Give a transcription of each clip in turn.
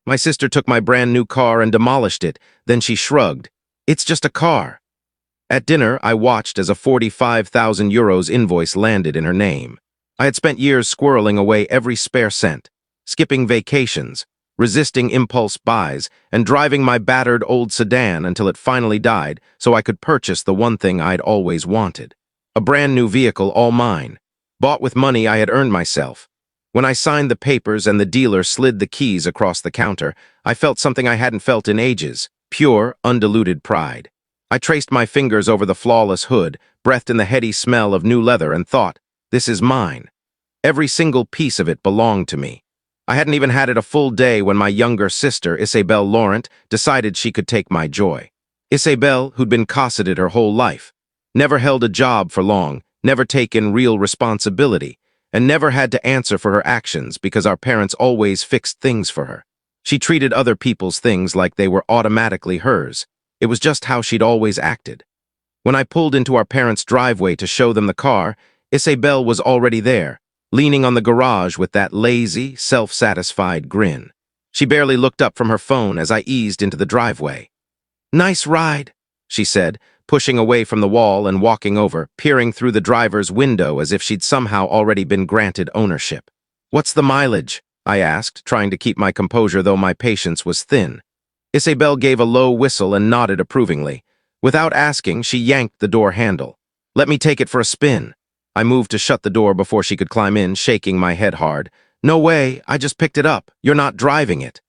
My sister took my brand new car and demolished it. Then she shrugged. It's just a car. At dinner, I watched as a 45,000 euros invoice landed in her name. I had spent years squirreling away every spare cent, skipping vacations, resisting impulse buys, and driving my battered old sedan until it finally died so I could purchase the one thing I'd always wanted. A brand new vehicle, all mine, bought with money I had earned myself. When I signed the papers and the dealer slid the keys across the counter, I felt something I hadn't felt in ages, pure, undiluted pride. I traced my fingers over the flawless hood, breathed in the heady smell of new leather, and thought, this is mine. Every single piece of it belonged to me. I hadn't even had it a full day when my younger sister, Isabelle Laurent, decided she could take my joy. Isabelle, who'd been cosseted her whole life, never held a job for long, never taken real responsibility, and never had to answer for her actions because our parents always fixed things for her. She treated other people's things like they were automatically hers. It was just how she'd always acted. When I pulled into our parents' driveway to show them the car, Isabelle was already there, leaning on the garage with that lazy, self-satisfied grin. She barely looked up from her phone as I eased into the driveway. "Nice ride," she said, pushing away from the wall and walking over, peering through the driver's window as if she'd somehow already been granted ownership. "What's the mileage?" I asked, trying to keep my composure though my patience was thin. Isabelle gave a low whistle and nodded approvingly. Without asking, she yanked the door handle. "Let me take it for a spin." I moved to shut the door before she could climb in, shaking my head hard. "No way, I just picked it up. You're not driving it."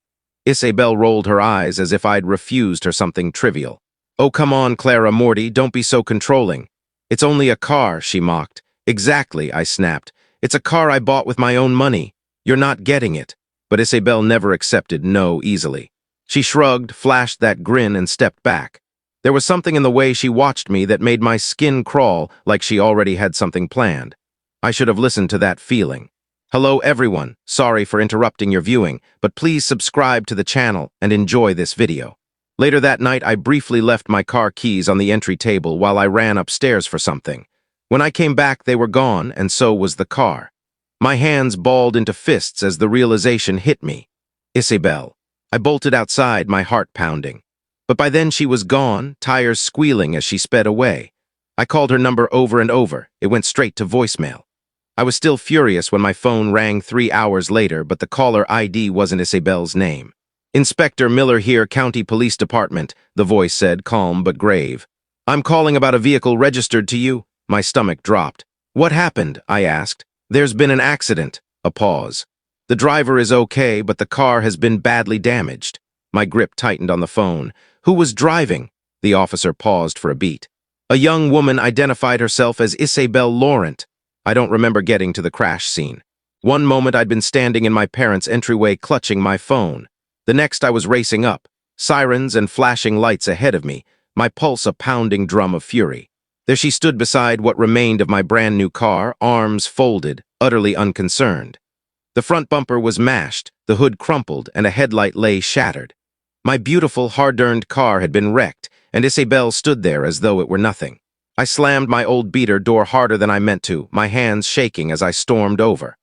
Isabelle rolled her eyes as if I'd refused her something trivial. "Oh, come on, Clara Morty, don't be so controlling." "It's only a car," she mocked. "Exactly," I snapped. "It's a car I bought with my own money. You're not getting it." But Isabelle never accepted no easily. She shrugged, flashed that grin, and stepped back. There was something in the way she watched me that made my skin crawl, like she already had something planned. I should have listened to that feeling. "Hello, everyone. Sorry for interrupting your viewing, but please subscribe to the channel and enjoy this video." Later that night, I briefly left my car keys on the entry table while I ran upstairs for something. When I came back, they were gone, and so was the car. My hands balled into fists as the realization hit me. Isabelle. I bolted outside, my heart pounding. But by then she was gone, tires squealing as she sped away. I called her number over and over. It went straight to voicemail. I was still furious when my phone rang 3 hours later, but the caller ID wasn't Isabelle's name. "Inspector Miller here, County Police Department," the voice said, calm but grave. "I'm calling about a vehicle registered to you." My stomach dropped. "What happened?" I asked. "There's been an accident." A pause. "The driver is okay, but the car has been badly damaged." My grip tightened on the phone. "Who was driving?" The officer paused for a beat. "A young woman identified herself as Isabelle Laurent." I don't remember getting to the crash scene. One moment I'd been standing in my parents' entryway clutching my phone. The next I was racing up, sirens and flashing lights ahead of me, my pulse a pounding drum of fury. There she stood beside what remained of my brand new car, arms folded, utterly unconcerned. The front bumper was mashed, the hood crumpled, and a headlight lay shattered. My beautiful, hard-earned car had been wrecked, and Isabelle stood there as though it were nothing. I slammed my old beater door harder than I meant to, my hands shaking as I stormed over.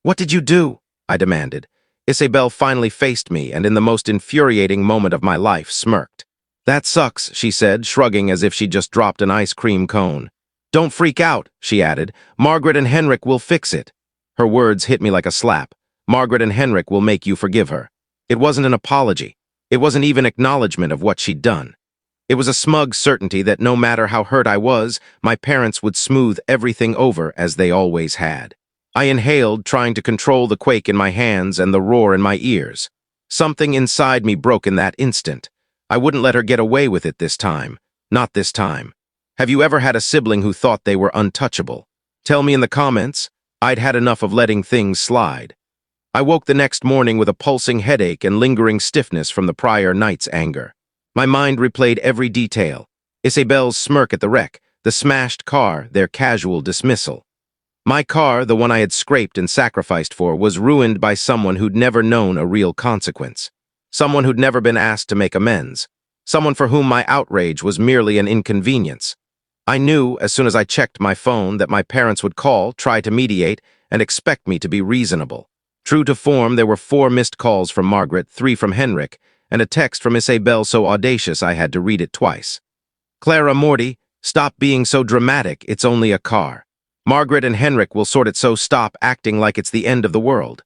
"What did you do?" I demanded. Isabelle finally faced me, and in the most infuriating moment of my life, smirked. "That sucks," she said, shrugging as if she'd just dropped an ice cream cone. "Don't freak out," she added. "Margaret and Henrik will fix it." Her words hit me like a slap. "Margaret and Henrik will make you forgive her." It wasn't an apology. It wasn't even acknowledgement of what she'd done. It was a smug certainty that no matter how hurt I was, my parents would smooth everything over as they always had. I inhaled, trying to control the quake in my hands and the roar in my ears. Something inside me broke in that instant. I wouldn't let her get away with it this time. Not this time. Have you ever had a sibling who thought they were untouchable? Tell me in the comments. I'd had enough of letting things slide. I woke the next morning with a pulsing headache and lingering stiffness from the prior night's anger. My mind replayed every detail. Isabelle's smirk at the wreck, the smashed car, their casual dismissal. My car, the one I had scraped and sacrificed for, was ruined by someone who'd never known a real consequence. Someone who'd never been asked to make amends. Someone for whom my outrage was merely an inconvenience. I knew, as soon as I checked my phone, that my parents would call, try to mediate, and expect me to be reasonable. True to form, there were 4 missed calls from Margaret, 3 from Henrik, and a text from Isabel so audacious I had to read it twice. Clara Morty, stop being so dramatic, it's only a car. Margaret and Henrik will sort it, so stop acting like it's the end of the world.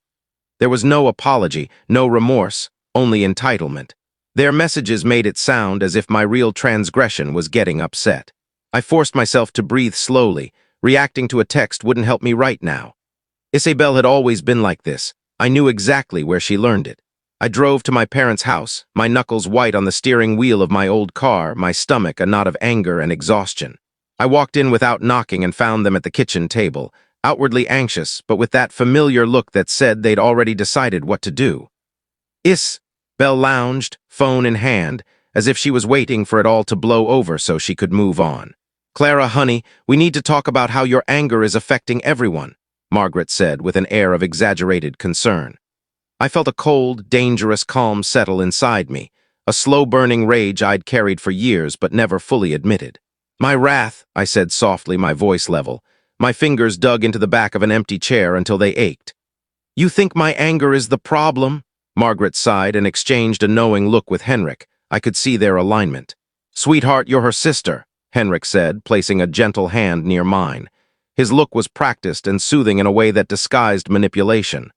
There was no apology, no remorse, only entitlement. Their messages made it sound as if my real transgression was getting upset. I forced myself to breathe slowly. Reacting to a text wouldn't help me right now. Isabel had always been like this. I knew exactly where she learned it. I drove to my parents' house, my knuckles white on the steering wheel of my old car, my stomach a knot of anger and exhaustion. I walked in without knocking and found them at the kitchen table, outwardly anxious, but with that familiar look that said they'd already decided what to do. Belle lounged, phone in hand, as if she was waiting for it all to blow over so she could move on. Clara, honey, we need to talk about how your anger is affecting everyone, Margaret said with an air of exaggerated concern. I felt a cold, dangerous calm settle inside me, a slow-burning rage I'd carried for years but never fully admitted. My wrath, I said softly, my voice level. My fingers dug into the back of an empty chair until they ached. You think my anger is the problem? Margaret sighed and exchanged a knowing look with Henrik. I could see their alignment. Sweetheart, you're her sister, Henrik said, placing a gentle hand near mine. His look was practiced and soothing in a way that disguised manipulation.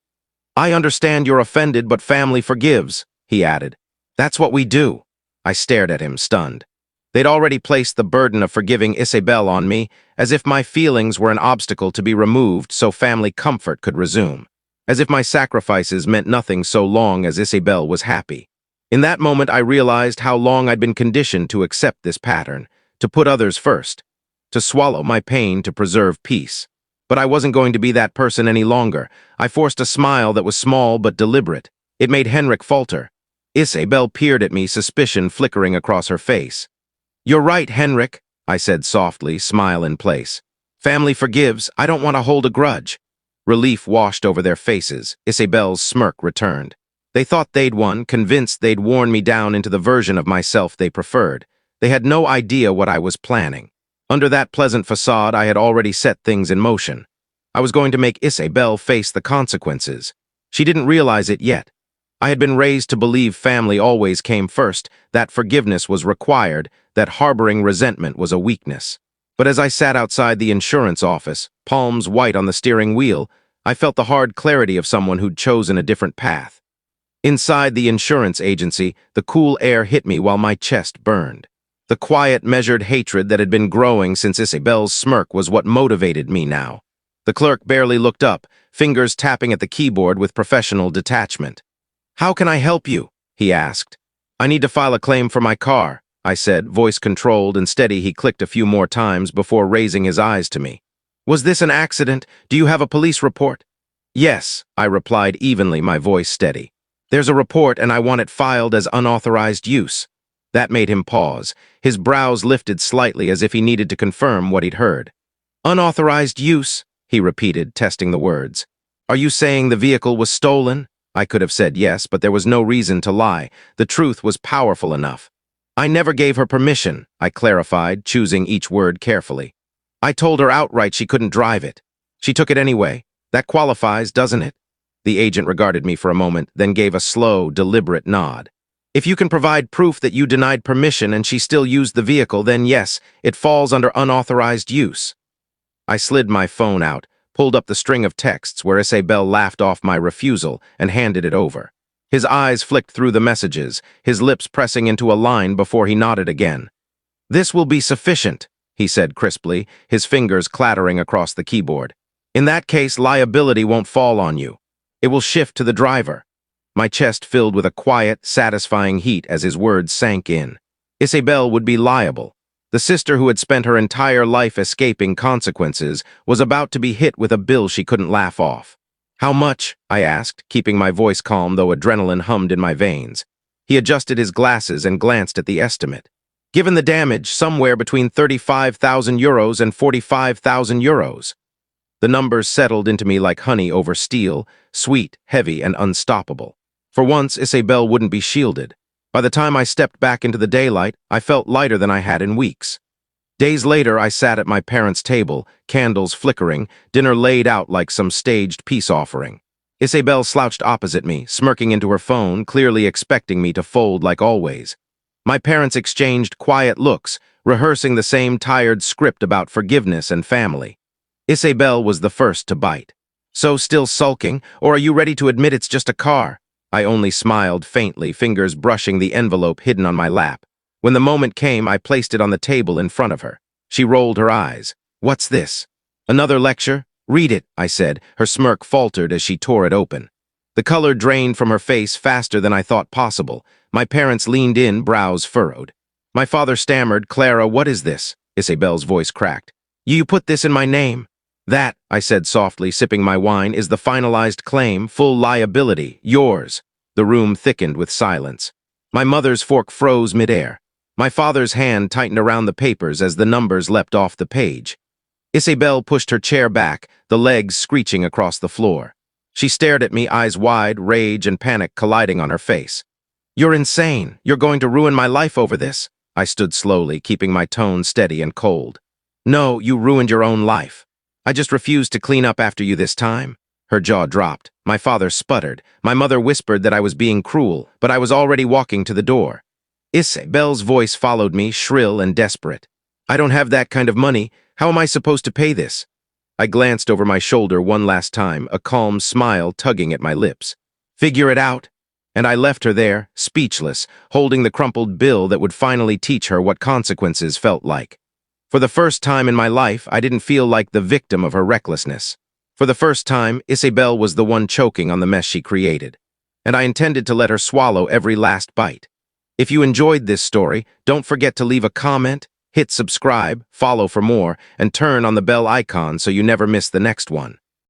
I understand you're offended, but family forgives, he added. That's what we do. I stared at him, stunned. They'd already placed the burden of forgiving Isabel on me, as if my feelings were an obstacle to be removed so family comfort could resume. As if my sacrifices meant nothing so long as Isabel was happy. In that moment, I realized how long I'd been conditioned to accept this pattern, to put others first, to swallow my pain to preserve peace. But I wasn't going to be that person any longer. I forced a smile that was small but deliberate. It made Henrik falter. Isabel peered at me, suspicion flickering across her face. You're right, Henrik, I said softly, smile in place. Family forgives. I don't want to hold a grudge. Relief washed over their faces. Isabel's smirk returned. They thought they'd won, convinced they'd worn me down into the version of myself they preferred. They had no idea what I was planning. Under that pleasant facade, I had already set things in motion. I was going to make Isabel face the consequences. She didn't realize it yet. I had been raised to believe family always came first, that forgiveness was required, that harboring resentment was a weakness. But as I sat outside the insurance office, palms white on the steering wheel, I felt the hard clarity of someone who'd chosen a different path. Inside the insurance agency, the cool air hit me while my chest burned. The quiet, measured hatred that had been growing since Isabel's smirk was what motivated me now. The clerk barely looked up, fingers tapping at the keyboard with professional detachment. How can I help you? He asked. I need to file a claim for my car, I said, voice controlled and steady. He clicked a few more times before raising his eyes to me. Was this an accident? Do you have a police report? Yes, I replied evenly, my voice steady. There's a report and I want it filed as unauthorized use. That made him pause. His brows lifted slightly as if he needed to confirm what he'd heard. Unauthorized use, he repeated, testing the words. Are you saying the vehicle was stolen? I could have said yes, but there was no reason to lie. The truth was powerful enough. I never gave her permission, I clarified, choosing each word carefully. I told her outright she couldn't drive it. She took it anyway. That qualifies, doesn't it? The agent regarded me for a moment, then gave a slow, deliberate nod. If you can provide proof that you denied permission and she still used the vehicle, then yes, it falls under unauthorized use. I slid my phone out, pulled up the string of texts where Isabel laughed off my refusal and handed it over. His eyes flicked through the messages, his lips pressing into a line before he nodded again. This will be sufficient, he said crisply, his fingers clattering across the keyboard. In that case, liability won't fall on you. It will shift to the driver. My chest filled with a quiet, satisfying heat as his words sank in. Isabel would be liable. The sister who had spent her entire life escaping consequences was about to be hit with a bill she couldn't laugh off. How much? I asked, keeping my voice calm though adrenaline hummed in my veins. He adjusted his glasses and glanced at the estimate. Given the damage, somewhere between 35,000 euros and 45,000 euros. The numbers settled into me like honey over steel, sweet, heavy, and unstoppable. For once, Isabel wouldn't be shielded. By the time I stepped back into the daylight, I felt lighter than I had in weeks. Days later, I sat at my parents' table, candles flickering, dinner laid out like some staged peace offering. Isabel slouched opposite me, smirking into her phone, clearly expecting me to fold like always. My parents exchanged quiet looks, rehearsing the same tired script about forgiveness and family. Isabel was the first to bite. "So still sulking, or are you ready to admit it's just a car?" I only smiled faintly, fingers brushing the envelope hidden on my lap. When the moment came, I placed it on the table in front of her. She rolled her eyes. "What's this?" "Another lecture?" "Read it," I said. Her smirk faltered as she tore it open. The color drained from her face faster than I thought possible. My parents leaned in, brows furrowed. My father stammered, "Clara, what is this?" Isabel's voice cracked. "You put this in my name." "That," I said softly, sipping my wine, "is the finalized claim, full liability, yours." The room thickened with silence. My mother's fork froze midair. My father's hand tightened around the papers as the numbers leapt off the page. Isabel pushed her chair back, the legs screeching across the floor. She stared at me, eyes wide, rage and panic colliding on her face. "You're insane. You're going to ruin my life over this." I stood slowly, keeping my tone steady and cold. "No, you ruined your own life. I just refused to clean up after you this time." Her jaw dropped. My father sputtered. My mother whispered that I was being cruel, but I was already walking to the door. Isabel's voice followed me, shrill and desperate. "I don't have that kind of money. How am I supposed to pay this?" I glanced over my shoulder one last time, a calm smile tugging at my lips. "Figure it out." And I left her there, speechless, holding the crumpled bill that would finally teach her what consequences felt like. For the first time in my life, I didn't feel like the victim of her recklessness. For the first time, Isabel was the one choking on the mess she created. And I intended to let her swallow every last bite. If you enjoyed this story, don't forget to leave a comment, hit subscribe, follow for more, and turn on the bell icon so you never miss the next one.